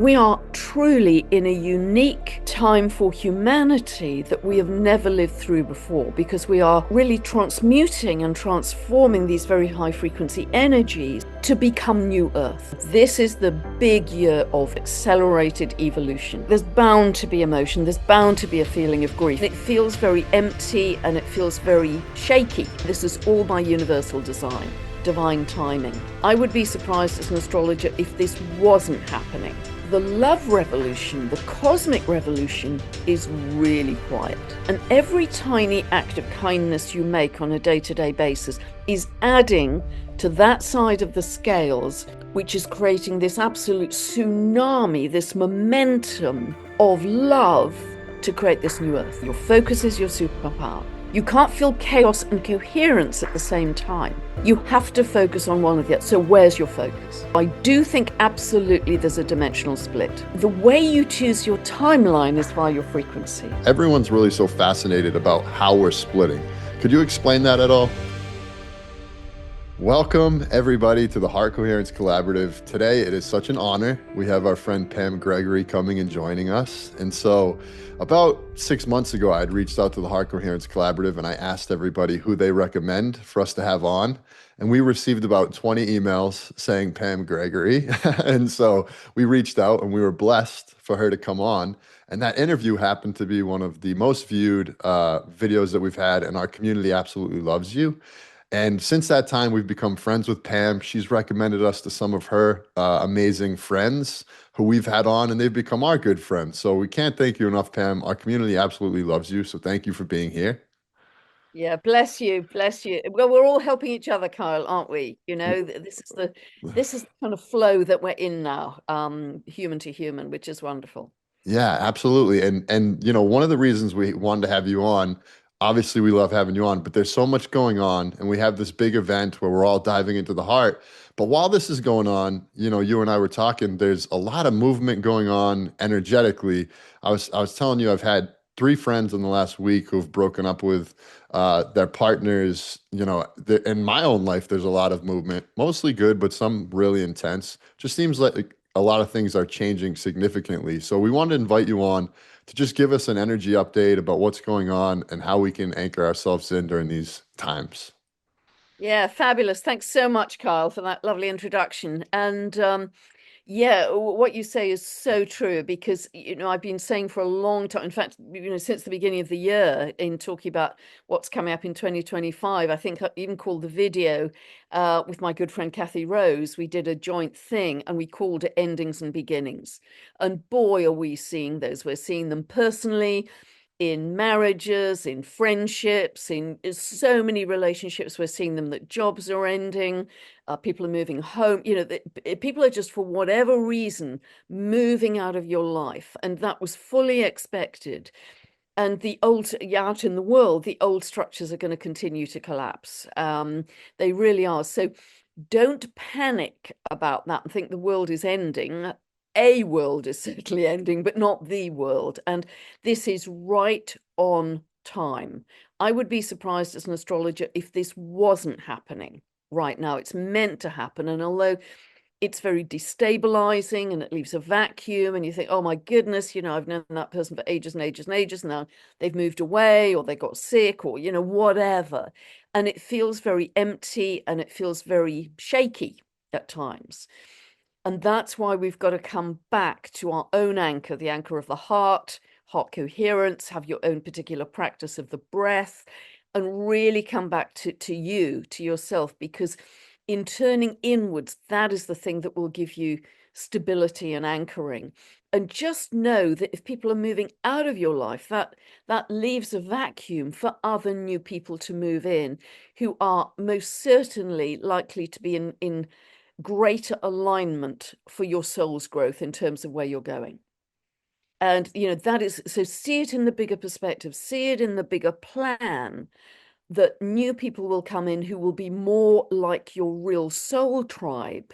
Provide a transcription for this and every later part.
We are truly in a unique time for humanity that we have never lived through before, because we are really transmuting and transforming these very high frequency energies to become new Earth. This is the big year of accelerated evolution. There's bound to be emotion, there's bound to be a feeling of grief. It feels very empty and it feels very shaky. This is all by universal design, divine timing. I would be surprised as an astrologer if this wasn't happening. The love revolution, the cosmic revolution, is really quiet. And every tiny act of kindness you make on a day-to-day basis is adding to that side of the scales, which is creating this absolute tsunami, this momentum of love to create this new Earth. Your focus is your superpower. You can't feel chaos and coherence at the same time. You have to focus on one of the other. So where's your focus? I do think absolutely there's a dimensional split. The way you choose your timeline is via your frequency. Everyone's really so fascinated about how we're splitting. Could you explain that at all? Welcome, everybody, to the Heart Coherence Collaborative. Today, it is such an honor. We have our friend Pam Gregory coming and joining us. And so about 6 months ago, I had reached out to the Heart Coherence Collaborative and I asked everybody who they recommend for us to have on. And we received about 20 emails saying Pam Gregory. And so we reached out and we were blessed for her to come on. And that interview happened to be one of the most viewed videos that we've had, and our community absolutely loves you. And since that time, we've become friends with Pam. She's recommended us to some of her amazing friends who we've had on, and they've become our good friends. So we can't thank you enough, Pam. Our community absolutely loves you. So thank you for being here. Yeah, bless you, bless you. Well, we're all helping each other, Kyle, aren't we? You know, this is the kind of flow that we're in now, human to human, which is wonderful. Yeah, absolutely. And one of the reasons we wanted to have you on, obviously we love having you on, but there's so much going on and we have this big event where we're all diving into the heart. But while this is going on, you and I were talking, there's a lot of movement going on energetically. I was telling you I've had three friends in the last week who've broken up with their partners. In my own life, there's a lot of movement, mostly good, but some really intense. Just seems like a lot of things are changing significantly. So we wanted to invite you on to just give us an energy update about what's going on and how we can anchor ourselves in during these times. Yeah, fabulous. Thanks so much, Kyle, for that lovely introduction. And yeah, what you say is so true, because I've been saying for a long time, in fact, since the beginning of the year, in talking about what's coming up in 2025. I think I even called the video with my good friend Kathy Rose. We did a joint thing and we called it Endings and Beginnings. And boy, are we seeing those. We're seeing them personally, in marriages, in friendships, in so many relationships. We're seeing them that jobs are ending, people are moving home. People are just, for whatever reason, moving out of your life, and that was fully expected. And out in the world, the old structures are going to continue to collapse. They really are. So don't panic about that and think the world is ending. A world is certainly ending, but not the world. And this is right on time. I would be surprised as an astrologer if this wasn't happening right now. It's meant to happen. And although it's very destabilizing and it leaves a vacuum, and you think, oh my goodness, I've known that person for ages and ages and ages. Now they've moved away, or they got sick, or whatever, and it feels very empty and it feels very shaky at times. And that's why we've got to come back to our own anchor, the anchor of the heart coherence, have your own particular practice of the breath, and really come back to you, to yourself, because in turning inwards, that is the thing that will give you stability and anchoring. And just know that if people are moving out of your life, that leaves a vacuum for other new people to move in, who are most certainly likely to be in greater alignment for your soul's growth in terms of where you're going. And that is, so see it in the bigger perspective, see it in the bigger plan, that new people will come in who will be more like your real soul tribe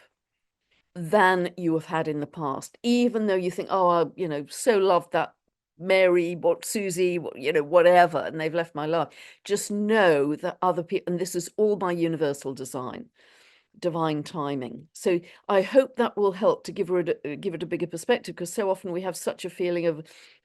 than you have had in the past. Even though you think, oh, so loved that Mary, Susie, whatever, and they've left my life. Just know that other people, and this is all by universal design, divine timing. So I hope that will help to give it a bigger perspective, because so often we have such a feeling of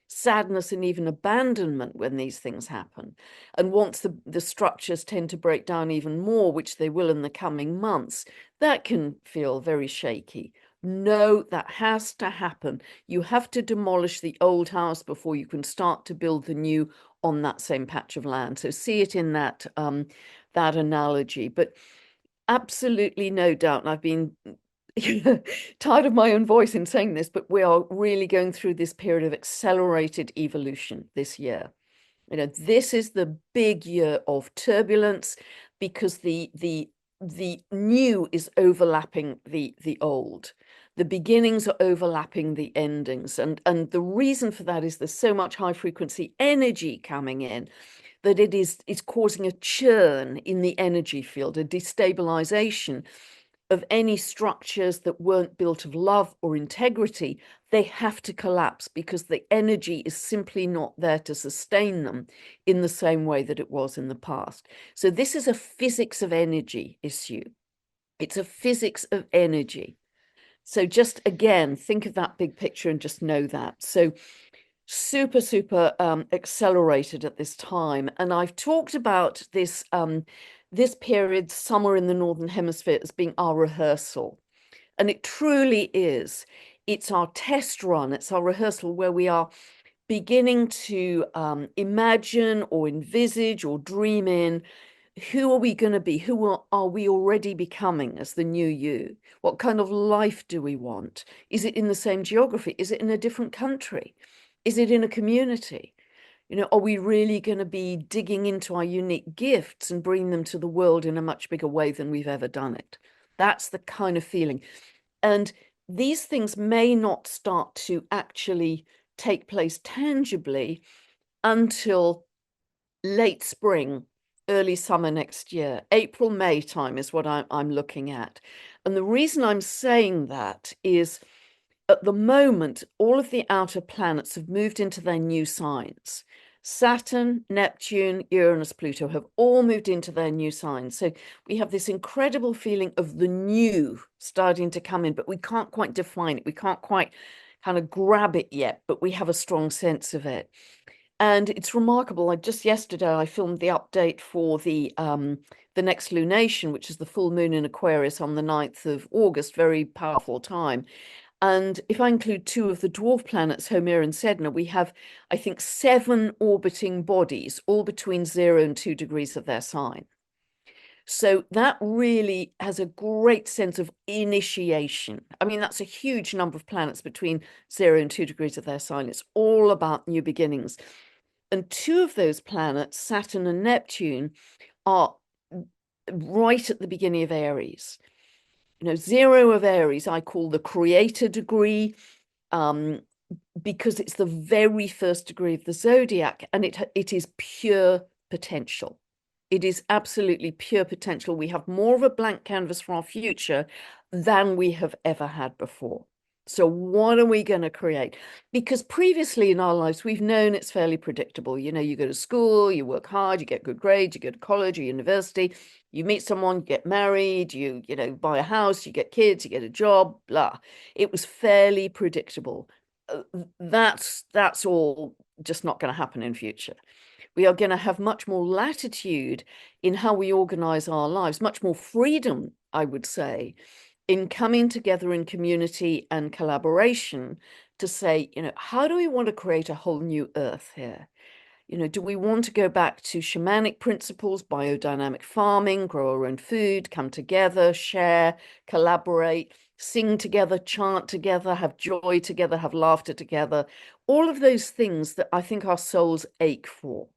sadness and even abandonment when these things happen. And once the structures tend to break down even more, which they will in the coming months, that can feel very shaky. No, that has to happen. You have to demolish the old house before you can start to build the new on that same patch of land. So see it in that analogy. But absolutely no doubt, and I've been tired of my own voice in saying this, but we are really going through this period of accelerated evolution this year. This is the big year of turbulence, because the new is overlapping the old. The beginnings are overlapping the endings. And the reason for that is there's so much high frequency energy coming in that it's causing a churn in the energy field, a destabilization of any structures that weren't built of love or integrity. They have to collapse because the energy is simply not there to sustain them in the same way that it was in the past. So this is a physics of energy issue. It's a physics of energy. So just again, think of that big picture and just know that. So super, super accelerated at this time. And I've talked about this period, summer in the Northern Hemisphere, as being our rehearsal. And it truly is. It's our test run. It's our rehearsal where we are beginning to imagine or envisage or dream in, who are we going to be? Who are we already becoming as the new you? What kind of life do we want? Is it in the same geography? Is it in a different country? Is it in a community? Are we really going to be digging into our unique gifts and bring them to the world in a much bigger way than we've ever done it? That's the kind of feeling. And these things may not start to actually take place tangibly until late spring, early summer next year. April, May time is what I'm looking at. And the reason I'm saying that is, at the moment, all of the outer planets have moved into their new signs. Saturn, Neptune, Uranus, Pluto have all moved into their new signs. So we have this incredible feeling of the new starting to come in, but we can't quite define it. We can't quite kind of grab it yet, but we have a strong sense of it. And it's remarkable. Just yesterday I filmed the update for the next lunation, which is the full moon in Aquarius on the 9th of August, very powerful time. And if I include two of the dwarf planets, Homer and Sedna, we have, I think, 7 orbiting bodies, all between 0 and 2 degrees of their sign. So that really has a great sense of initiation. I mean, that's a huge number of planets between 0 and 2 degrees of their sign. It's all about new beginnings. And 2 of those planets, Saturn and Neptune, are right at the beginning of Aries. 0 of Aries I call the creator degree, because it's the very first degree of the zodiac, and it is pure potential. It is absolutely pure potential. We have more of a blank canvas for our future than we have ever had before. So what are we going to create? Because previously in our lives, we've known it's fairly predictable. You go to school, you work hard, you get good grades, you go to college or university, you meet someone, you get married, you buy a house, you get kids, you get a job, blah. It was fairly predictable. That's all just not going to happen in future. We are going to have much more latitude in how we organize our lives, much more freedom, I would say, in coming together in community and collaboration to say, how do we want to create a whole new earth here? Do we want to go back to shamanic principles, biodynamic farming, grow our own food, come together, share, collaborate, sing together, chant together, have joy together, have laughter together, all of those things that I think our souls ache for?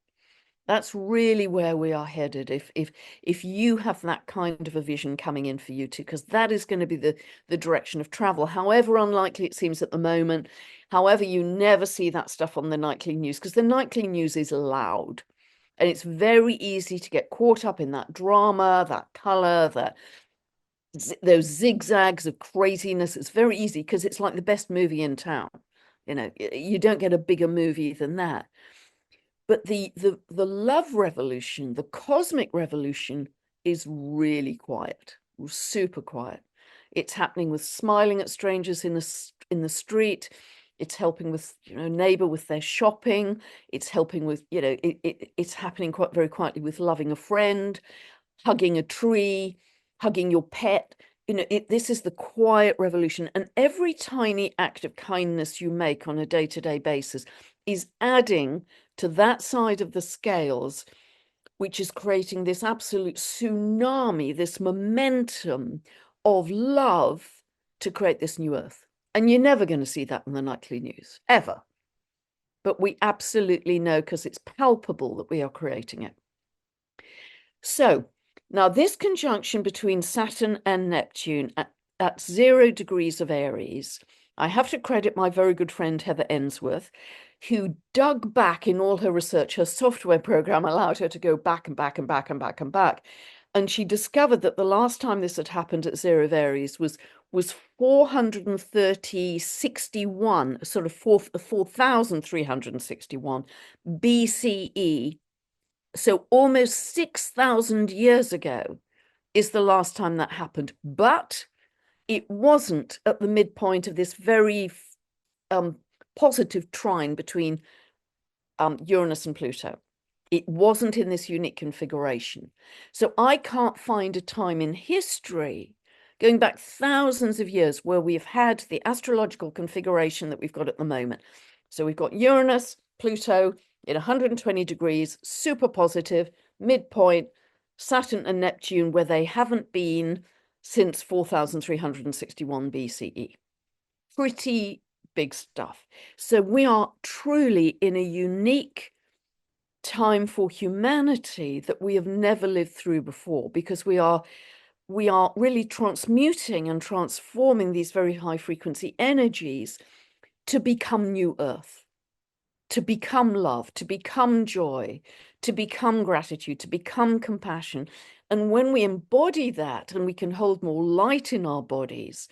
That's really where we are headed. If you have that kind of a vision coming in for you too, because that is going to be the direction of travel, however unlikely it seems at the moment. However, you never see that stuff on the nightly news, because the nightly news is loud, and it's very easy to get caught up in that drama, that color, those zigzags of craziness. It's very easy because it's like the best movie in town. You don't get a bigger movie than that. But the love revolution, the cosmic revolution, is really quiet. super quiet. It's happening with smiling at strangers in the street. It's helping with, neighbor with their shopping. It's helping with, it's happening quite very quietly with loving a friend, hugging a tree, hugging your pet. This is the quiet revolution. And every tiny act of kindness you make on a day-to-day basis is adding to that side of the scales, which is creating this absolute tsunami, this momentum of love to create this new earth. And you're never going to see that in the nightly news, ever. But we absolutely know, because it's palpable, that we are creating it. So now this conjunction between Saturn and Neptune at 0 degrees of Aries, I have to credit my very good friend Heather Ensworth, who dug back in all her research. Her software program allowed her to go back and back and back and back and back. And she discovered that the last time this had happened at 0 of Aries was 43061, sort of 4,361 BCE. So almost 6,000 years ago is the last time that happened. But it wasn't at the midpoint of this very positive trine between Uranus and Pluto. It wasn't in this unique configuration. So I can't find a time in history, going back thousands of years, where we've had the astrological configuration that we've got at the moment. So we've got Uranus, Pluto in 120 degrees, super positive, midpoint, Saturn and Neptune, where they haven't been since 4,361 BCE. Pretty big stuff. So we are truly in a unique time for humanity that we have never lived through before, because we are really transmuting and transforming these very high frequency energies to become new earth, to become love, to become joy, to become gratitude, to become compassion. And when we embody that and we can hold more light in our bodies,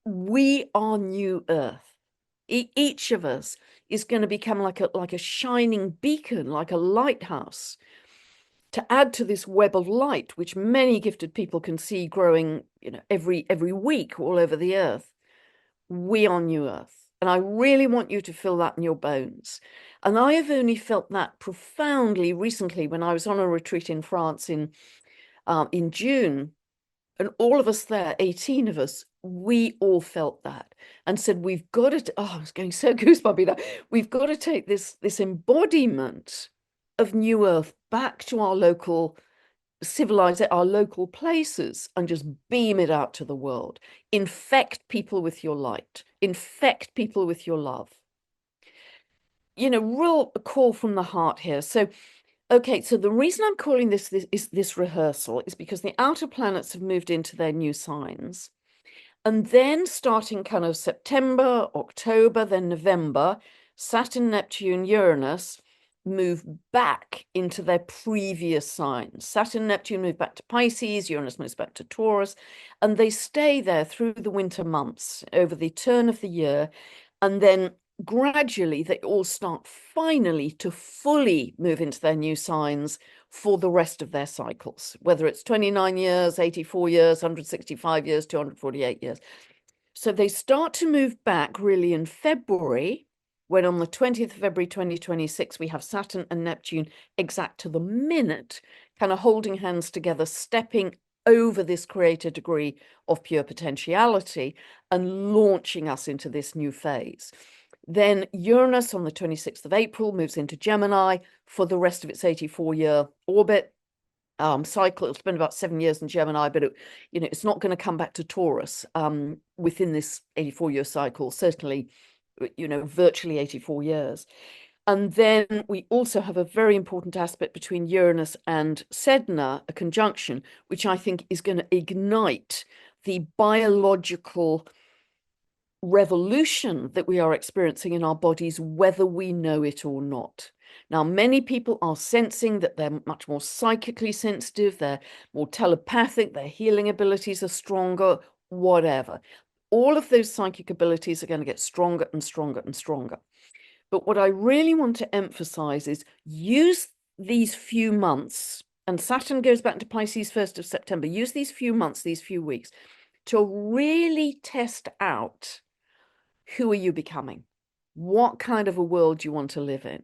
we are new earth. Each of us is going to become like a shining beacon, like a lighthouse, to add to this web of light, which many gifted people can see growing, every week all over the earth. We are new earth. And I really want you to feel that in your bones. And I have only felt that profoundly recently when I was on a retreat in France in June. And all of us there, 18 of us, we all felt that and said, we've got to, I was going so goosebumpy now. We've got to take this embodiment of New Earth back to our local our local places, and just beam it out to the world. Infect people with your light. Infect people with your love. Real call from the heart here. So okay, so the reason I'm calling this rehearsal is because the outer planets have moved into their new signs. And then starting kind of September, October, then November, Saturn, Neptune, Uranus move back into their previous signs. Saturn, Neptune move back to Pisces, Uranus moves back to Taurus, and they stay there through the winter months over the turn of the year. And then gradually they all start finally to fully move into their new signs for the rest of their cycles, whether it's 29 years, 84 years, 165 years, 248 years. So they start to move back really in February, when on the 20th of February 2026, we have Saturn and Neptune exact to the minute, kind of holding hands together, stepping over this creator degree of pure potentiality and launching us into this new phase. Then Uranus on the 26th of April moves into Gemini for the rest of its 84-year orbit cycle. It'll spend about 7 years in Gemini, but it's not going to come back to Taurus within this 84-year cycle, certainly, virtually 84 years. And then we also have a very important aspect between Uranus and Sedna, a conjunction, which I think is going to ignite the biological revolution that we are experiencing in our bodies, whether we know it or not. Now, many people are sensing that they're much more psychically sensitive, they're more telepathic, their healing abilities are stronger, whatever. All of those psychic abilities are going to get stronger and stronger and stronger. But what I really want to emphasize is use these few months and Saturn goes back to Pisces 1st of September. Use these few months, these few weeks to really test out who are you becoming? What kind of a world do you want to live in?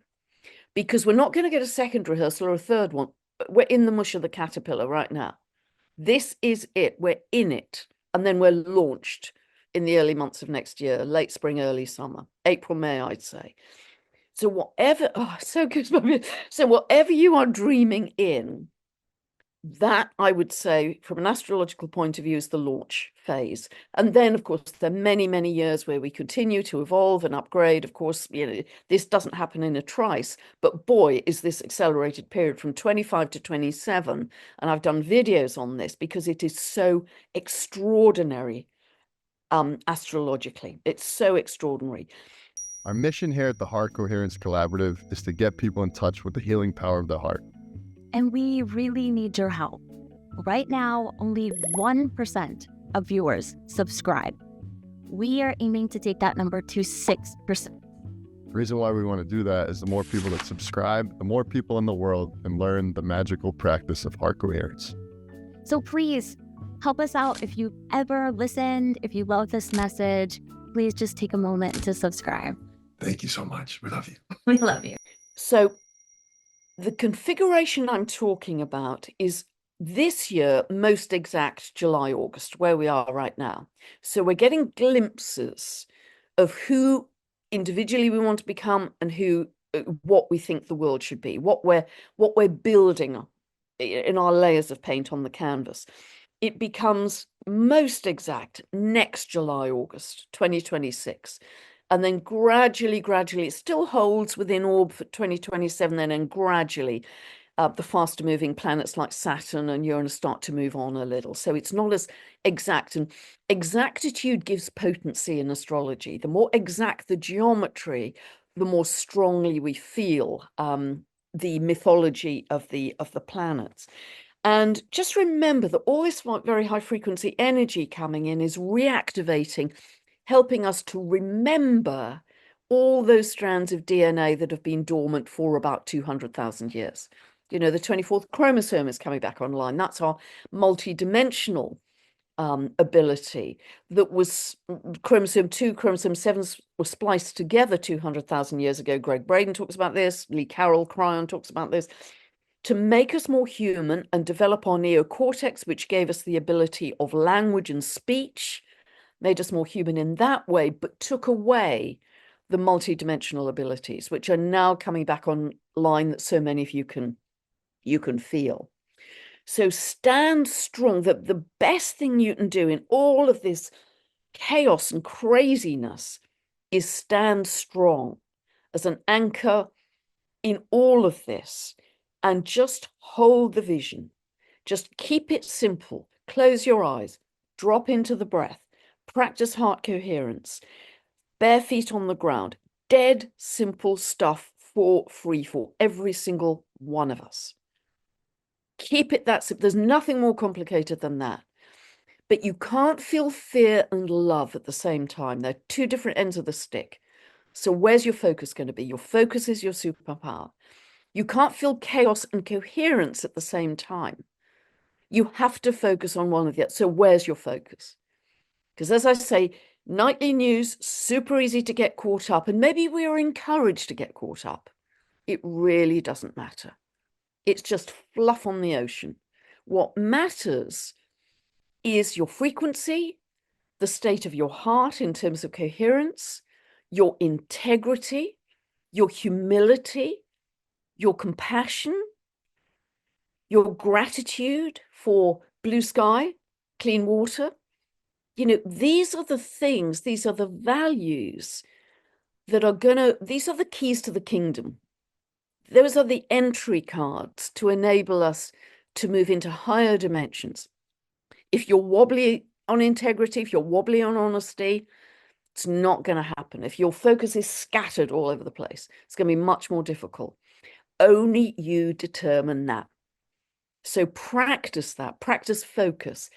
Because we're not going to get a second rehearsal or a third one. We're in the mush of the caterpillar right now. This is it. We're in it. And then we're launched in the early months of next year, late spring, early summer, April, May, I'd say. So whatever, oh, so good. So whatever you are dreaming in, that I would say from an astrological point of view is the launch phase. And then, of course, there are many, many years where we continue to evolve and upgrade. Of course, this doesn't happen in a trice, but boy, is this accelerated period from 25 to 27. And I've done videos on this because it is so extraordinary astrologically. It's so extraordinary. Our mission here at the Heart Coherence Collaborative is to get people in touch with the healing power of the heart. And we really need your help. Right now, only 1% of viewers subscribe. We are aiming to take that number to 6%. The reason why we want to do that is the more people that subscribe, the more people in the world can learn the magical practice of heart coherence. So please help us out. If you've ever listened, if you love this message, please just take a moment to subscribe. Thank you so much. We love you. We love you. So the configuration I'm talking about is this year, most exact July, August, where we are right now. So we're getting glimpses of who individually we want to become and who, what we think the world should be, what we're building in our layers of paint on the canvas. It becomes most exact next July, August, 2026. And then gradually, it still holds within orb for 2027, and gradually the faster moving planets like Saturn and Uranus start to move on a little. So it's not as exact. And exactitude gives potency in astrology. The more exact the geometry, the more strongly we feel the mythology of the planets. And just remember that all this very high frequency energy coming in is reactivating, helping us to remember all those strands of DNA that have been dormant for about 200,000 years. The 24th chromosome is coming back online. That's our multi-dimensional ability that was chromosome 2, chromosome 7 were spliced together 200,000 years ago. Greg Braden talks about this. Lee Carroll Cryon talks about this. To make us more human and develop our neocortex, which gave us the ability of language and speech, made us more human in that way, but took away the multidimensional abilities, which are now coming back online that so many of you can feel. So stand strong. The best thing you can do in all of this chaos and craziness is stand strong as an anchor in all of this and just hold the vision. Just keep it simple. Close your eyes, drop into the breath, practice heart coherence, bare feet on the ground, dead simple stuff for free for every single one of us. Keep it that simple. There's nothing more complicated than that. But you can't feel fear and love at the same time. They're two different ends of the stick. So where's your focus going to be? Your focus is your superpower. You can't feel chaos and coherence at the same time. You have to focus on one of the other. So where's your focus? Because as I say, nightly news, super easy to get caught up. And maybe we are encouraged to get caught up. It really doesn't matter. It's just fluff on the ocean. What matters is your frequency, the state of your heart in terms of coherence, your integrity, your humility, your compassion, your gratitude for blue sky, clean water. These are the things, these are the values that are these are the keys to the kingdom. Those are the entry cards to enable us to move into higher dimensions. If you're wobbly on integrity, if you're wobbly on honesty, it's not going to happen. If your focus is scattered all over the place, it's going to be much more difficult. Only you determine that. So practice that, practice focus.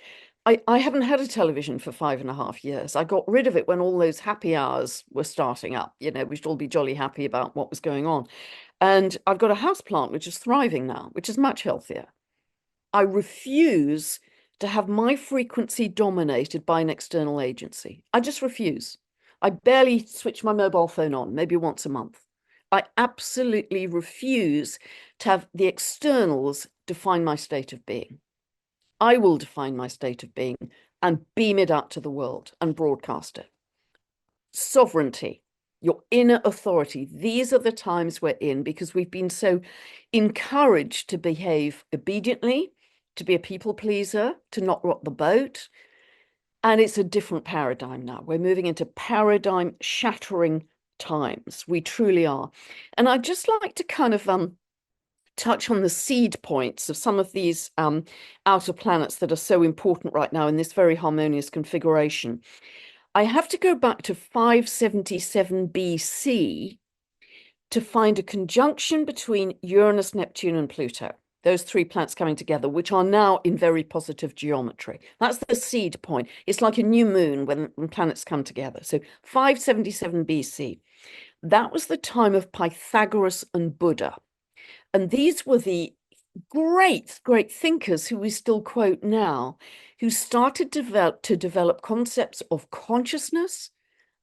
I haven't had a television for 5.5 years. I got rid of it when all those happy hours were starting up. We should all be jolly happy about what was going on. And I've got a houseplant which is thriving now, which is much healthier. I refuse to have my frequency dominated by an external agency. I just refuse. I barely switch my mobile phone on, maybe once a month. I absolutely refuse to have the externals define my state of being. I will define my state of being and beam it out to the world and broadcast it. Sovereignty, your inner authority. These are the times we're in because we've been so encouraged to behave obediently, to be a people pleaser, to not rock the boat. And it's a different paradigm now. We're moving into paradigm shattering times. We truly are. And I'd just like to kind of touch on the seed points of some of these outer planets that are so important right now in this very harmonious configuration. I have to go back to 577 BC to find a conjunction between Uranus, Neptune, and Pluto. Those three planets coming together, which are now in very positive geometry. That's the seed point. It's like a new moon when planets come together. So 577 BC. That was the time of Pythagoras and Buddha. And these were the great, great thinkers who we still quote now, who started to develop concepts of consciousness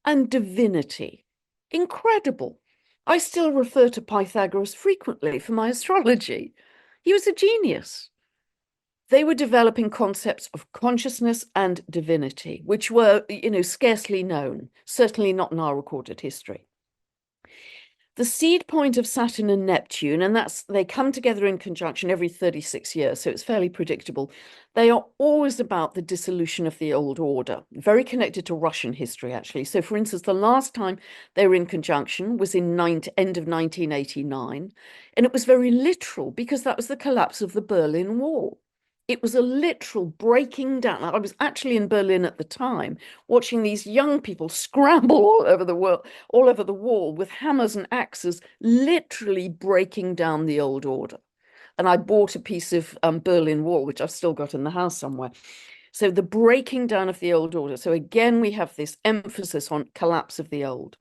and divinity. Incredible. I still refer to Pythagoras frequently for my astrology. He was a genius. They were developing concepts of consciousness and divinity, which were, scarcely known, certainly not in our recorded history. The seed point of Saturn and Neptune, and they come together in conjunction every 36 years, so it's fairly predictable. They are always about the dissolution of the old order, very connected to Russian history, actually. So, for instance, the last time they were in conjunction was in end of 1989, and it was very literal because that was the collapse of the Berlin Wall. It was a literal breaking down. I was actually in Berlin at the time, watching these young people scramble all over the world, all over the wall with hammers and axes, literally breaking down the old order. And I bought a piece of Berlin Wall, which I've still got in the house somewhere. So the breaking down of the old order. So again, we have this emphasis on collapse of the old.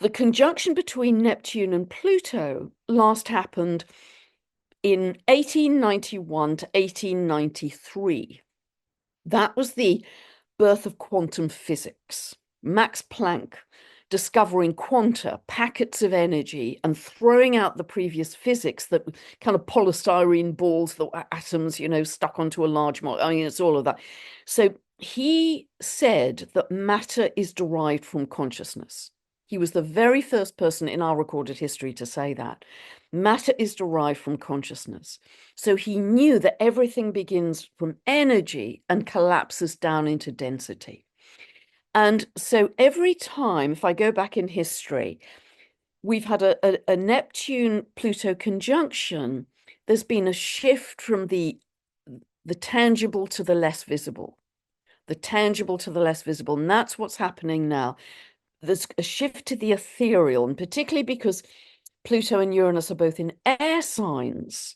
The conjunction between Neptune and Pluto last happened in 1891 to 1893. That was the birth of quantum physics. Max Planck discovering quanta, packets of energy, and throwing out the previous physics that kind of polystyrene balls that were atoms, stuck onto a large molecule. I mean, it's all of that. So he said that matter is derived from consciousness. He was the very first person in our recorded history to say that. Matter is derived from consciousness. So he knew that everything begins from energy and collapses down into density. And so every time, if I go back in history, we've had a Neptune-Pluto conjunction, there's been a shift from the tangible to the less visible, the tangible to the less visible. And that's what's happening now. There's a shift to the ethereal, and particularly because Pluto and Uranus are both in air signs,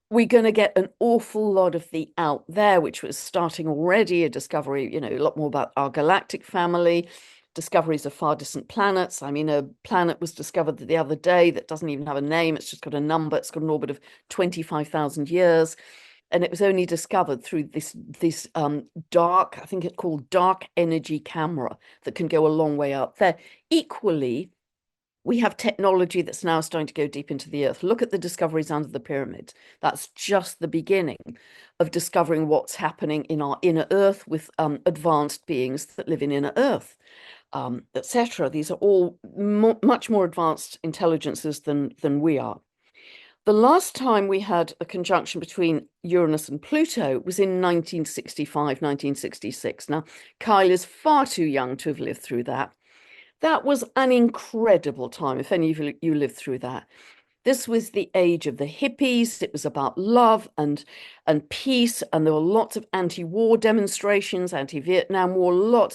we're going to get an awful lot of the out there, which was starting already, a discovery, a lot more about our galactic family, discoveries of far distant planets. I mean, a planet was discovered the other day that doesn't even have a name. It's just got a number. It's got an orbit of 25,000 years. And it was only discovered through this dark, I think it's called dark energy camera that can go a long way up there. Equally, we have technology that's now starting to go deep into the earth. Look at the discoveries under the pyramids. That's just the beginning of discovering what's happening in our inner earth with advanced beings that live in inner earth, etc. These are all much more advanced intelligences than we are. The last time we had a conjunction between Uranus and Pluto was in 1965, 1966. Now, Kyle is far too young to have lived through that. That was an incredible time, if any of you lived through that. This was the age of the hippies. It was about love and peace, and there were lots of anti-war demonstrations, anti-Vietnam War,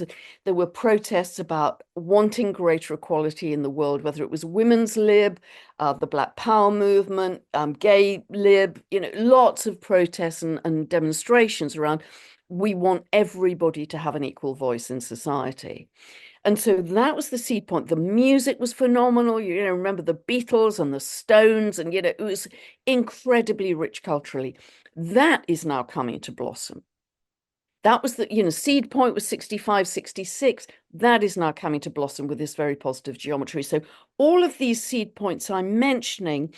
there were protests about wanting greater equality in the world, whether it was women's lib, the Black Power movement, gay lib, lots of protests and demonstrations around we want everybody to have an equal voice in society. And so that was the seed point. The music was phenomenal. You know, remember the Beatles and the Stones, and, you know, it was incredibly rich culturally. That is now coming to blossom. That was the, you know, seed point was 65, 66. That is now coming to blossom with this very positive geometry. So all of these seed points I'm mentioning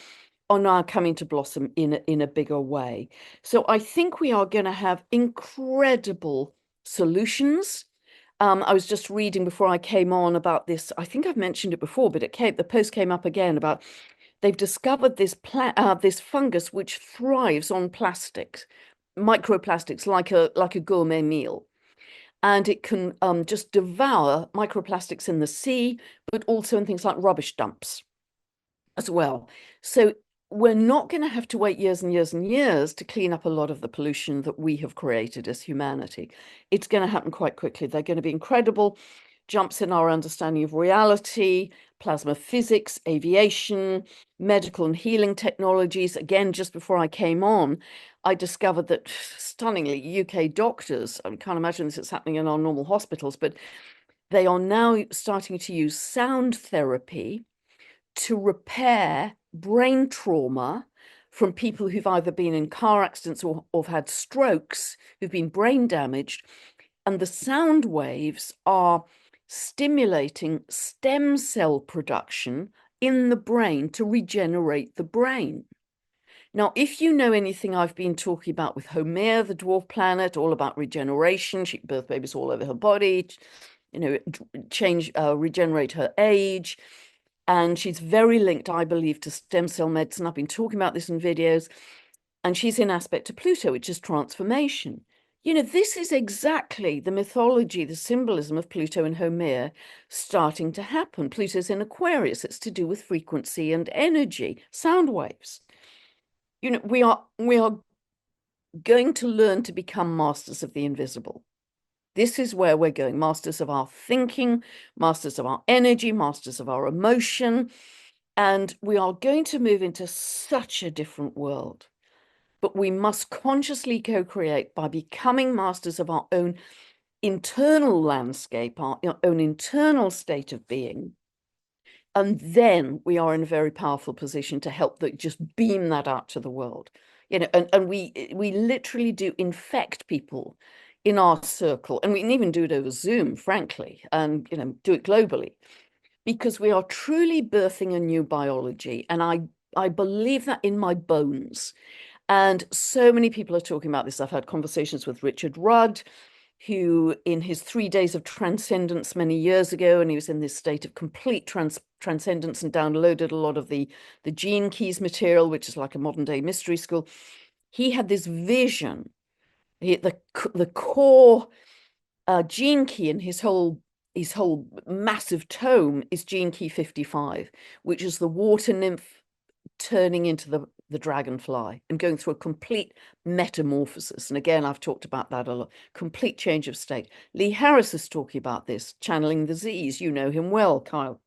are now coming to blossom in a bigger way. So I think we are going to have incredible solutions. I was just reading before I came on about this. I think I've mentioned it before, but the post came up again about they've discovered this fungus which thrives on plastics, microplastics, like a gourmet meal. And it can just devour microplastics in the sea, but also in things like rubbish dumps as well. So we're not going to have to wait years and years and years to clean up a lot of the pollution that we have created as humanity. It's going to happen quite quickly. They're going to be incredible jumps in our understanding of reality, plasma physics, aviation, medical and healing technologies. Again, just before I came on, I discovered that stunningly, UK doctors, I can't imagine this is happening in our normal hospitals, but they are now starting to use sound therapy to repair brain trauma from people who've either been in car accidents or have had strokes, who've been brain damaged. And the sound waves are stimulating stem cell production in the brain to regenerate the brain. Now, if you know anything I've been talking about with Homer, the dwarf planet, all about regeneration, she can birth babies all over her body, you know, regenerate her age. And she's very linked, I believe, to stem cell medicine. I've been talking about this in videos. And she's in aspect to Pluto, which is transformation. You know, this is exactly the mythology, the symbolism of Pluto and Homer starting to happen. Pluto's in Aquarius. It's to do with frequency and energy, sound waves. You know, we are going to learn to become masters of the invisible. This is where we're going, masters of our thinking, masters of our energy, masters of our emotion. And we are going to move into such a different world. But we must consciously co-create by becoming masters of our own internal landscape, our own internal state of being. And then we are in a very powerful position to help just beam that out to the world. You know, and we literally do infect people in our circle, and we can even do it over Zoom, frankly, and, you know, do it globally, because we are truly birthing a new biology. And I believe that in my bones. And so many people are talking about this. I've had conversations with Richard Rudd, who in his 3 days of transcendence many years ago, and he was in this state of complete transcendence and downloaded a lot of the Gene Keys material, which is like a modern day mystery school. He had this vision. The core gene key in his whole massive tome is Gene Key 55, which is the water nymph turning into the dragonfly and going through a complete metamorphosis. And again, I've talked about that a lot. Complete change of state. Lee Harris is talking about this, channeling the Z's. You know him well, Kyle.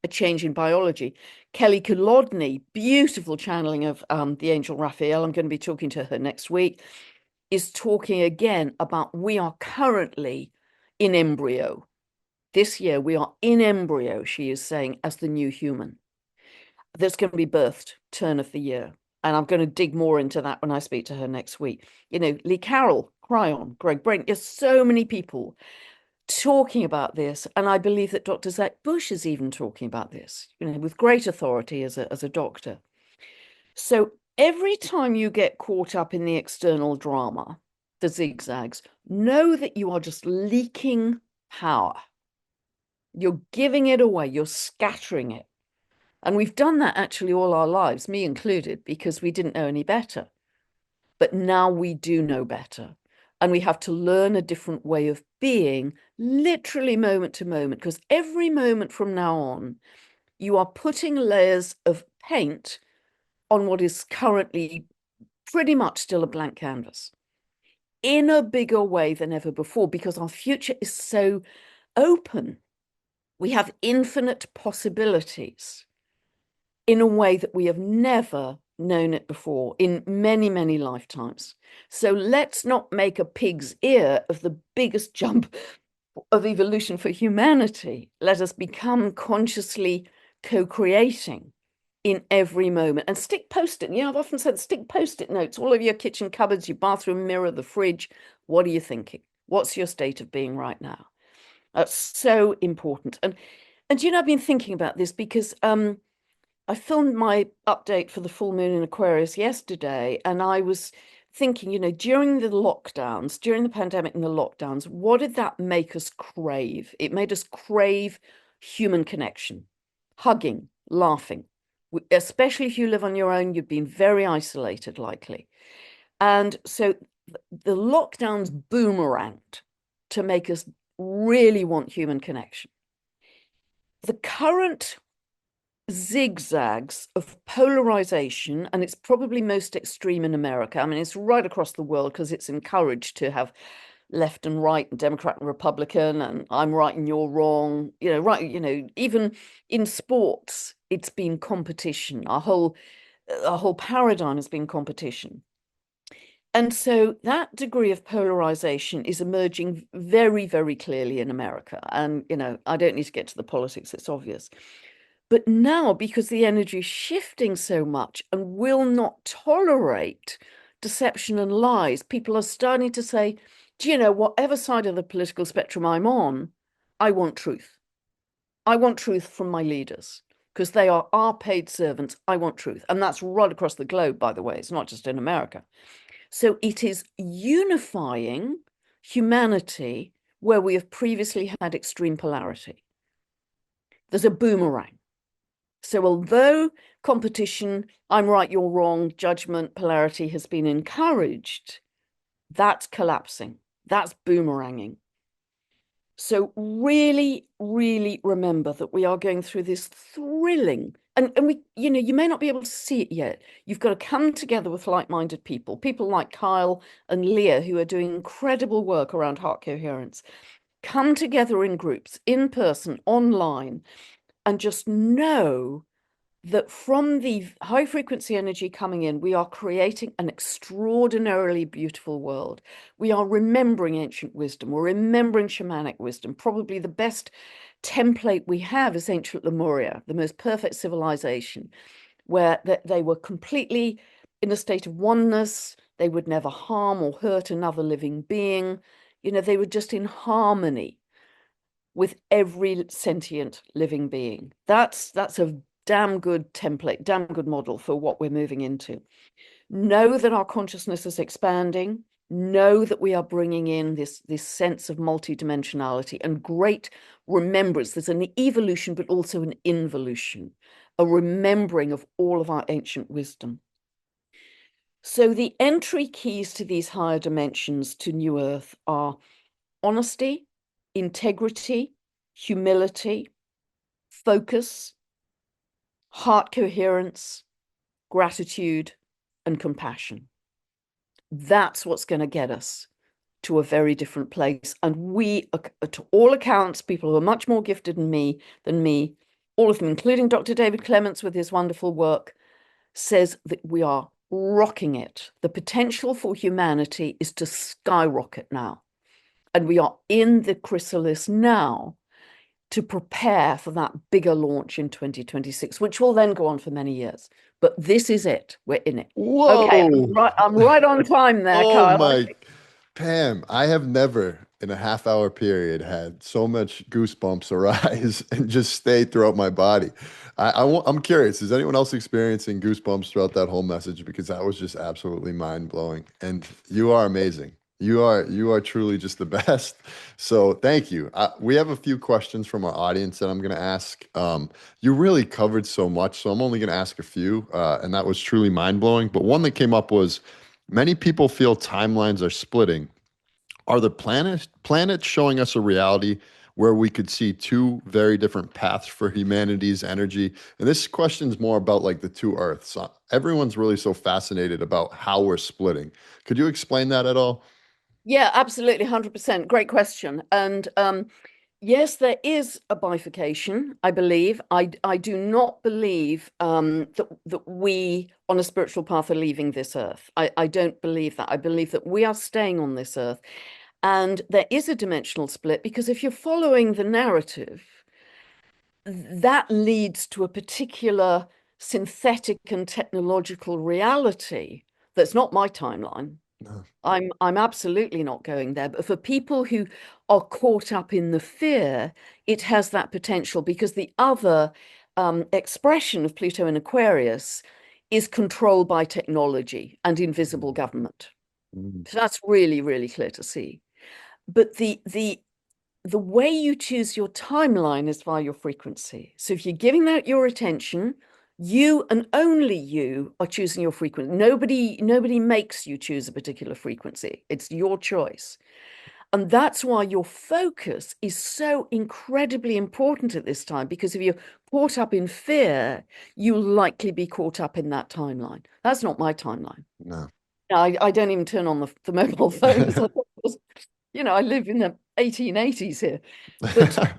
A change in biology. Kelly Kulodny, beautiful channeling of the angel Raphael. I'm going to be talking to her next week. Is talking again about we are currently in embryo. This year we are in embryo, she is saying, as the new human that's going to be birthed turn of the year. And I'm going to dig more into that when I speak to her next week. You know, Lee Carroll, Cryon, Greg Brain, there's so many people talking about this. And I believe that Dr. Zach Bush is even talking about this, you know, with great authority as a doctor. So every time you get caught up in the external drama, the zigzags, know that you are just leaking power. You're giving it away. You're scattering it. And we've done that actually all our lives, me included, because we didn't know any better. But now we do know better. And we have to learn a different way of being, literally moment to moment, because every moment from now on, you are putting layers of paint on what is currently pretty much still a blank canvas in a bigger way than ever before, because our future is so open. We have infinite possibilities in a way that we have never known it before in many, many lifetimes. So let's not make a pig's ear of the biggest jump of evolution for humanity, let us become consciously co-creating in every moment. And stick post-it. I've often said stick post-it notes all over your kitchen cupboards, your bathroom mirror, the fridge. What are you thinking? What's your state of being right now? That's so important. And I've been thinking about this because I filmed my update for the full moon in Aquarius yesterday, and I was thinking, during the lockdowns, during the pandemic and the lockdowns, what did that make us crave? It made us crave human connection, hugging, laughing. Especially if you live on your own, you've been very isolated, likely. And so the lockdowns boomeranged to make us really want human connection. The current zigzags of polarization, and it's probably most extreme in America. I mean, it's right across the world because it's encouraged to have left and right and Democrat and Republican, and I'm right and you're wrong. Right, even in sports, it's been competition. Our whole paradigm has been competition. And so that degree of polarization is emerging very, very clearly in America. And, I don't need to get to the politics, it's obvious. But now, because the energy is shifting so much and will not tolerate deception and lies, people are starting to say, do you know, whatever side of the political spectrum I'm on, I want truth. I want truth from my leaders because they are our paid servants. I want truth. And that's right across the globe, by the way. It's not just in America. So it is unifying humanity where we have previously had extreme polarity. There's a boomerang. So although competition, I'm right, you're wrong, judgment, polarity has been encouraged, that's collapsing. That's boomeranging. So really, really remember that we are going through this thrilling, and we, you may not be able to see it yet. You've got to come together with like-minded people like Kyle and Leah, who are doing incredible work around heart coherence. Come together in groups, in person, online, and just know that from the high frequency energy coming in, we are creating an extraordinarily beautiful world. We are remembering ancient wisdom. We're remembering shamanic wisdom. Probably the best template we have is ancient Lemuria, the most perfect civilization, where they were completely in a state of oneness. They would never harm or hurt another living being. They were just in harmony with every sentient living being. That's a damn good template, damn good model for what we're moving into. Know that our consciousness is expanding. Know that we are bringing in this sense of multidimensionality and great remembrance. There's an evolution, but also an involution, a remembering of all of our ancient wisdom. So the entry keys to these higher dimensions to New Earth are honesty, integrity, humility, focus, heart coherence, gratitude, and compassion. That's what's going to get us to a very different place. And we, to all accounts, people who are much more gifted than me, all of them, including Dr. David Clements with his wonderful work, says that we are rocking it. The potential for humanity is to skyrocket now. And we are in the chrysalis now to prepare for that bigger launch in 2026, which will then go on for many years. But this is it. We're in it. Whoa. Okay, I'm right on time there, Oh Kyle. my, Pam, I have never in a half hour period had so much goosebumps arise and just stay throughout my body. I'm curious, is anyone else experiencing goosebumps throughout that whole message? Because that was just absolutely mind blowing. And you are amazing. You are truly just the best. So thank you. We have a few questions from our audience that I'm going to ask. You really covered so much, so I'm only going to ask a few, and that was truly mind blowing. But one that came up was many people feel timelines are splitting. Are the planets showing us a reality where we could see two very different paths for humanity's energy? And this question's more about like the two Earths. Everyone's really so fascinated about how we're splitting. Could you explain that at all? Yeah, absolutely, 100%. Great question. And yes, there is a bifurcation, I believe. I do not believe that we on a spiritual path are leaving this earth. I don't believe that. I believe that we are staying on this earth. And there is a dimensional split because if you're following the narrative, that leads to a particular synthetic and technological reality that's not my timeline. No. I'm absolutely not going there. But for people who are caught up in the fear, it has that potential because the other expression of Pluto in Aquarius is controlled by technology and invisible government. Mm. So that's really, really clear to see. But the way you choose your timeline is via your frequency. So if you're giving that your attention, you and only you are choosing your frequency. Nobody makes you choose a particular frequency. It's your choice. And that's why your focus is so incredibly important at this time, because if you're caught up in fear, you'll likely be caught up in that timeline. That's not my timeline. No. I don't even turn on the mobile phone because I thought it was, I live in the 1880s here. But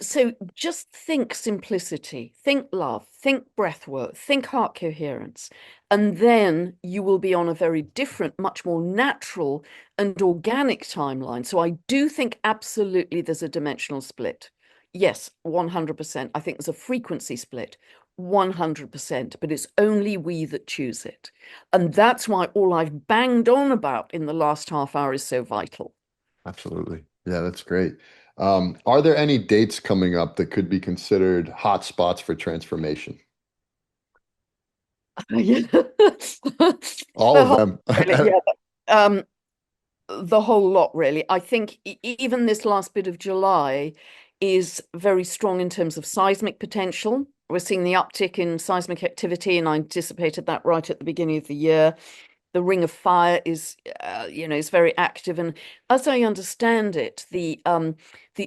so just think simplicity, think love, think breath work, think heart coherence, and then you will be on a very different, much more natural and organic timeline. So I do think absolutely there's a dimensional split. Yes, 100%. I think there's a frequency split, 100%, but it's only we that choose it. And that's why all I've banged on about in the last half hour is so vital. Absolutely. Yeah, that's great. Are there any dates coming up that could be considered hot spots for transformation? Yeah. All The of whole, them. really, yeah. Um, the whole lot, really. I think even this last bit of July is very strong in terms of seismic potential. We're seeing the uptick in seismic activity, and I anticipated that right at the beginning of the year. The Ring of Fire is very active, and as I understand it, the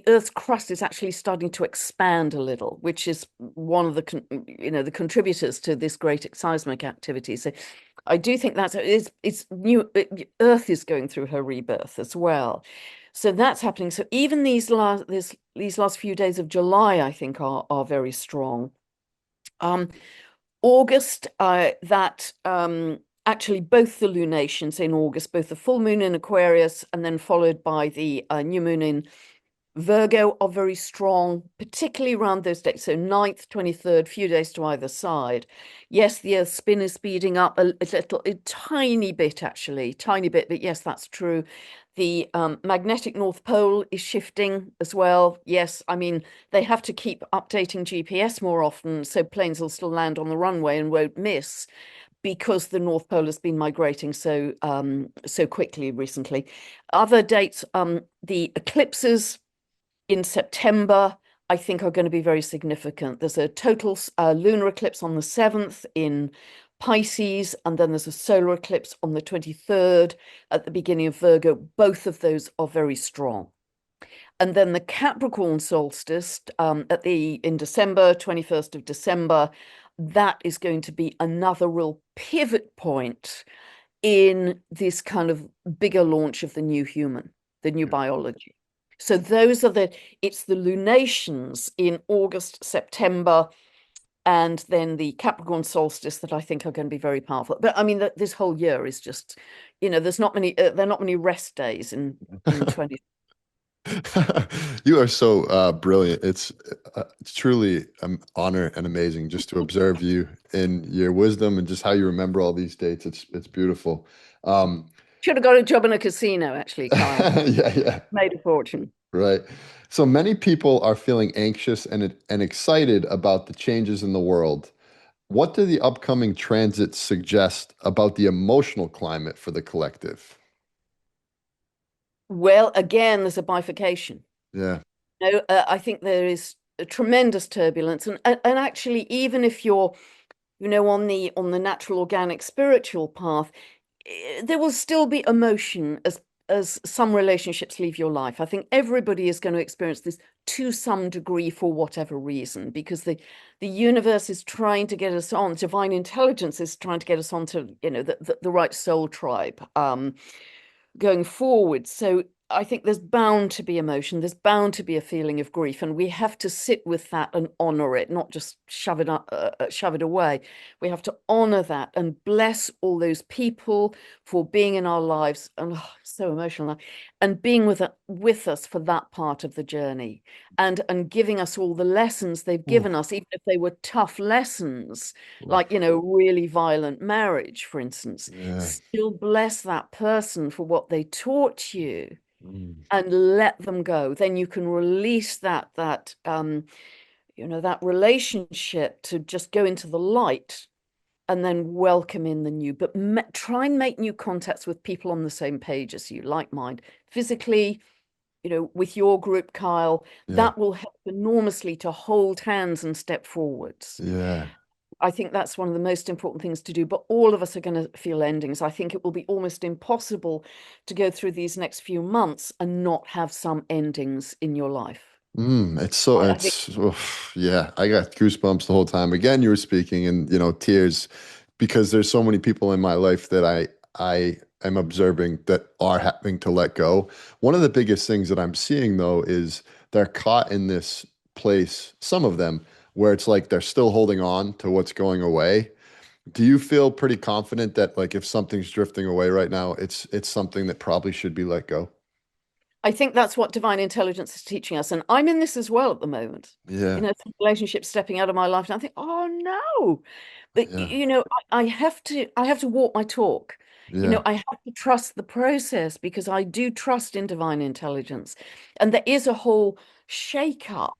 Earth's crust is actually starting to expand a little, which is one of the contributors to this great seismic activity. So, I do think it's new. Earth is going through her rebirth as well, so that's happening. So even these last few days of July, I think are very strong. Um, August, that actually both the lunations in August, both the full moon in Aquarius and then followed by the new moon in Virgo are very strong, particularly around those dates. So 9th, 23rd, few days to either side. Yes, the Earth spin is speeding up a tiny bit, actually, tiny bit, but yes, that's true. The magnetic North Pole is shifting as well. Yes, I mean, they have to keep updating GPS more often, so planes will still land on the runway and won't miss because the North Pole has been migrating so quickly recently. Other dates, the eclipses in September, I think are going to be very significant. There's a total lunar eclipse on the 7th in Pisces, and then there's a solar eclipse on the 23rd at the beginning of Virgo. Both of those are very strong. And then the Capricorn solstice in December, 21st of December, that is going to be another real pivot point in this kind of bigger launch of the new human, the new biology. So it's the lunations in August, September, and then the Capricorn solstice that I think are going to be very powerful. But I mean, this whole year is just, there's not many, there are not many rest days in 20. You are so brilliant. It's truly an honor and amazing just to observe you in your wisdom and just how you remember all these dates. It's beautiful. Um, Should have got a job in a casino, actually, Kyle. yeah, yeah, Made a fortune. right. So many people are feeling anxious and excited about the changes in the world. What do the upcoming transits suggest about the emotional climate for the collective? Well, again, there's a bifurcation. Yeah. I think there is a tremendous turbulence, and actually, even if you're, on the natural, organic, spiritual path, there will still be emotion as some relationships leave your life. I think everybody is going to experience this to some degree for whatever reason, because the universe is trying to get us on. Divine intelligence is trying to get us onto, the right soul tribe going forward. So I think there's bound to be emotion. There's bound to be a feeling of grief, and we have to sit with that and honor it, not just shove it away. We have to honor that and bless all those people for being in our lives. And so emotional now, and being with us for that part of the journey, and giving us all the lessons they've given Oof. us, even if they were tough lessons, like Oof. really violent marriage, for instance. Yeah. Still bless that person for what they taught you Mm. and let them go. Then you can release that relationship to just go into the light and then welcome in the new. But try and make new contacts with people on the same page as you, like mind, physically, with your group, Kyle. Yeah. That will help enormously to hold hands and step forwards. Yeah. I think that's one of the most important things to do, but all of us are going to feel endings. I think it will be almost impossible to go through these next few months and not have some endings in your life. It's so I think, it's oof, yeah, I got goosebumps the whole time. Again, you were speaking and tears because there's so many people in my life that I am observing that are having to let go. One of the biggest things that I'm seeing though is they're caught in this place, some of them, where it's like they're still holding on to what's going away. Do you feel pretty confident that like if something's drifting away right now, it's something that probably should be let go? I think that's what divine intelligence is teaching us. And I'm in this as well at the moment. Yeah, Some relationships stepping out of my life, and I think, oh no. But yeah, I have to walk my talk. yeah. I have to trust the process because I do trust in divine intelligence. And there is a whole shake up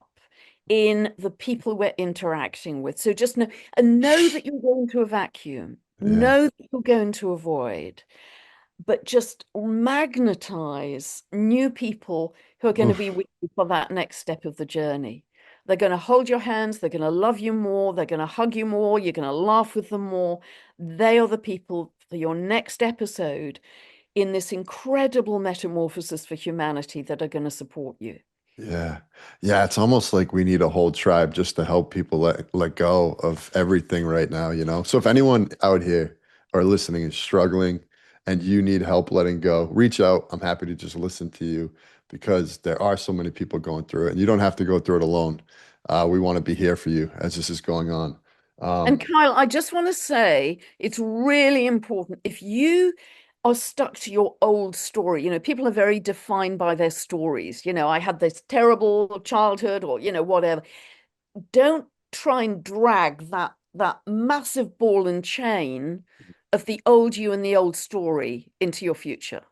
in the people we're interacting with. So just know that you're going to a vacuum. Yeah. Know that you're going to avoid, but just magnetize new people who are going to be Oof. with you for that next step of the journey. They're going to hold your hands, they're going to love you more, they're going to hug you more, you're going to laugh with them more. They are the people for your next episode in this incredible metamorphosis for humanity that are going to support you. Yeah. Yeah, it's almost like we need a whole tribe just to help people let go of everything right now, you know? So if anyone out here or listening is struggling and you need help letting go, reach out. I'm happy to just listen to you because there are so many people going through it and you don't have to go through it alone. We want to be here for you as this is going on. And Um, Kyle, I just want to say it's really important if you are stuck to your old story. People are very defined by their stories. I had this terrible childhood or, whatever. Don't try and drag that massive ball and chain of the old you and the old story into your future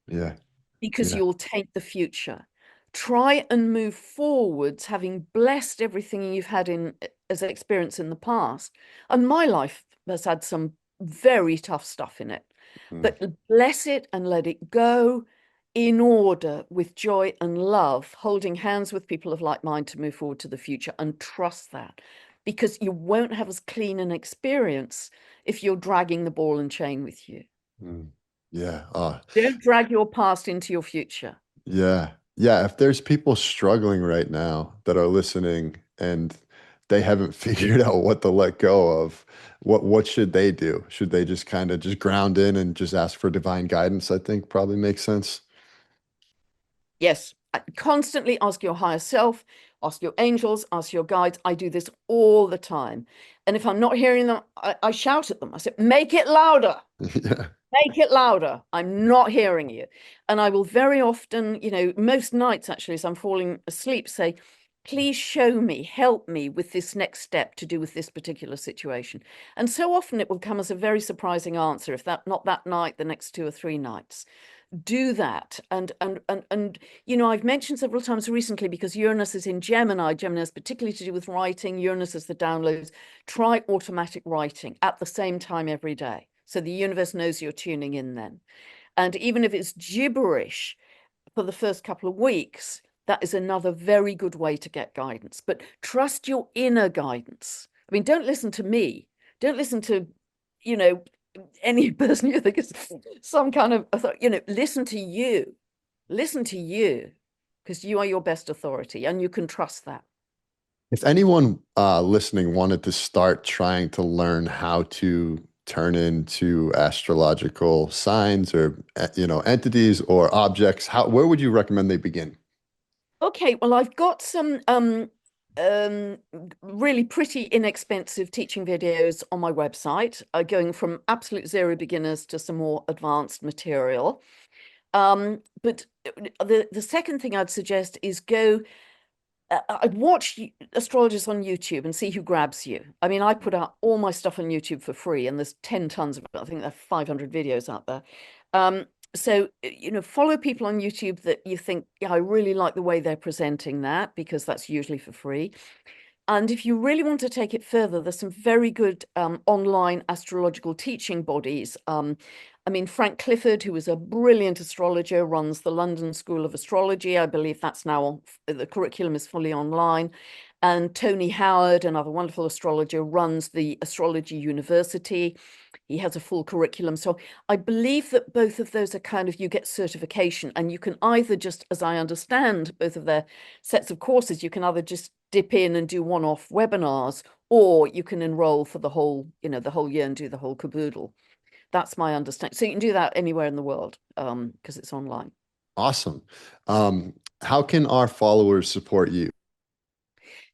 yeah, because yeah. you'll taint the future. Try and move forwards, having blessed everything you've had in as experience in the past. And my life has had some very tough stuff in it, Mm, but bless it and let it go in order with joy and love, holding hands with people of like mind to move forward to the future and trust that because you won't have as clean an experience if you're dragging the ball and chain with you. mm. Yeah. Don't drag your past into your future. Yeah. Yeah. If there's people struggling right now that are listening and they haven't figured out what to let go of, what should they do? Should they just kind of just ground in and just ask for divine guidance? I think probably makes sense. Yes, constantly ask your higher self, ask your angels, ask your guides. I do this all the time. And if I'm not hearing them, I shout at them. I say, make it louder. Yeah. Make it louder. I'm not hearing you. And I will very often, most nights actually, as I'm falling asleep, say, please show me, help me with this next step to do with this particular situation. And so often it will come as a very surprising answer, if that not that night, the next 2 or 3 nights. Do that. And I've mentioned several times recently because Uranus is in Gemini. Gemini is particularly to do with writing. Uranus is the downloads. Try automatic writing at the same time every day. So the universe knows you're tuning in then. And even if it's gibberish for the first couple of weeks, that is another very good way to get guidance. But trust your inner guidance. I mean, don't listen to me. Don't listen to, you know, any person you think is some kind of, listen to you. Listen to you because you are your best authority and you can trust that. If anyone listening wanted to start trying to learn how to turn into astrological signs or entities or objects? Where would you recommend they begin? Okay, well, I've got some um, really pretty inexpensive teaching videos on my website, going from absolute zero beginners to some more advanced material. But the second thing I'd suggest is go. I'd watch astrologers on YouTube and see who grabs you. I mean, I put out all my stuff on YouTube for free, and there's 10 tons of it. I think there are 500 videos out there. So, follow people on YouTube that you think, yeah, I really like the way they're presenting that, because that's usually for free. And if you really want to take it further, there's some very good online astrological teaching bodies. I mean, Frank Clifford, who is a brilliant astrologer, runs the London School of Astrology. I believe that's now, the curriculum is fully online. And Tony Howard, another wonderful astrologer, runs the Astrology University. He has a full curriculum. So I believe that both of those are kind of, you get certification, and you can either just, as I understand both of their sets of courses, you can either just dip in and do one-off webinars, or you can enroll for the whole year and do the whole caboodle. That's my understanding. So you can do that anywhere in the world, because it's online. Awesome. How can our followers support you?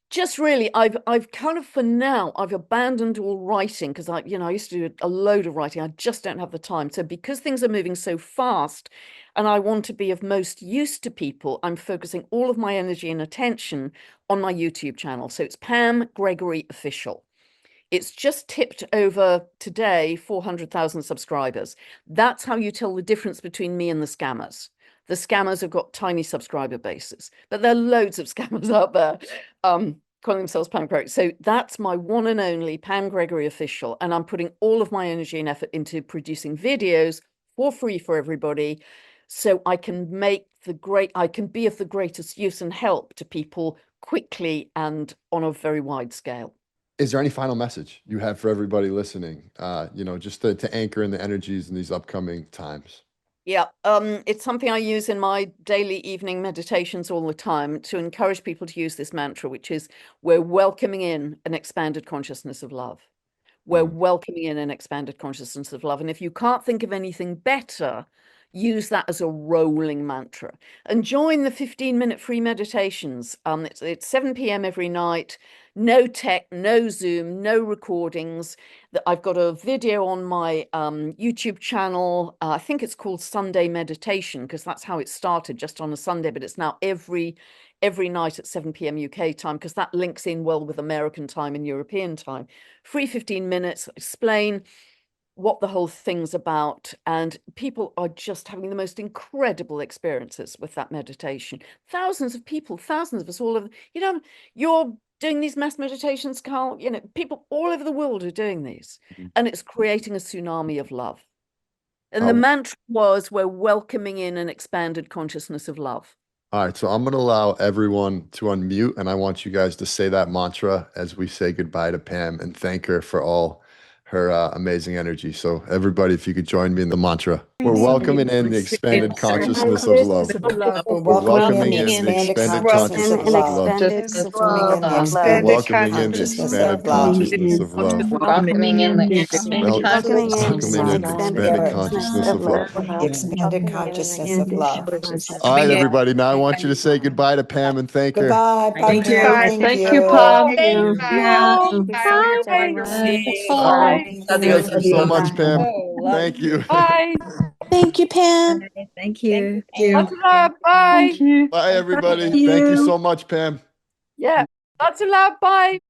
Just really, I've kind of, for now, I've abandoned all writing, because I used to do a load of writing. I just don't have the time. So because things are moving so fast and I want to be of most use to people, I'm focusing all of my energy and attention on my YouTube channel. So it's Pam Gregory Official. It's just tipped over today 400,000 subscribers. That's how you tell the difference between me and the scammers. The scammers have got tiny subscriber bases, but there are loads of scammers out there calling themselves Pam Gregory. So that's my one and only Pam Gregory Official. And I'm putting all of my energy and effort into producing videos for free for everybody, so I can be of the greatest use and help to people quickly and on a very wide scale. Is there any final message you have for everybody listening? Just to anchor in the energies in these upcoming times. Yeah, it's something I use in my daily evening meditations all the time to encourage people to use this mantra, which is, we're welcoming in an expanded consciousness of love. We're welcoming in an expanded consciousness of love. And if you can't think of anything better, use that as a rolling mantra. And join the 15-minute free meditations. It's 7 p.m. every night. No tech, no Zoom, no recordings. I've got a video on my YouTube channel. I think it's called Sunday Meditation, because that's how it started, just on a Sunday, but it's now every night at 7 p.m. UK time, because that links in well with American time and European time. Free 15 minutes, explain what the whole thing's about, and people are just having the most incredible experiences with that meditation. Thousands of people, thousands of us all over, you're doing these mass meditations, Carl, people all over the world are doing these, and it's creating a tsunami of love. And the mantra was, we're welcoming in an expanded consciousness of love. All right, so I'm going to allow everyone to unmute, and I want you guys to say that mantra as we say goodbye to Pam and thank her for all her amazing energy. So, everybody, if you could join me in the mantra. We're welcoming in the expanded consciousness of love. We're We're welcoming welcoming in in the the expanded expanded consciousness consciousness of of love. love. Welcoming in the We're expanded welcoming in the consciousness expanded of love. consciousness of love. Welcoming in the expanded Welcoming in Welcoming in the expanded expanded consciousness consciousness of of love. love. The expanded consciousness of love. All right, everybody. Now I want you to say goodbye to Pam and thank her. Goodbye. Bye, Thank you. Pam. Thank Thank you, you. Pam. Thank Yeah. you. Bye. Bye. Bye. Thank you so much, Pam. Thank you. Bye. Thank you, Pam. Thank you. Lots of love. Bye. Thank you. Bye, everybody. Thank Thank you you. so much, Pam. Yeah. Lots of love. Bye.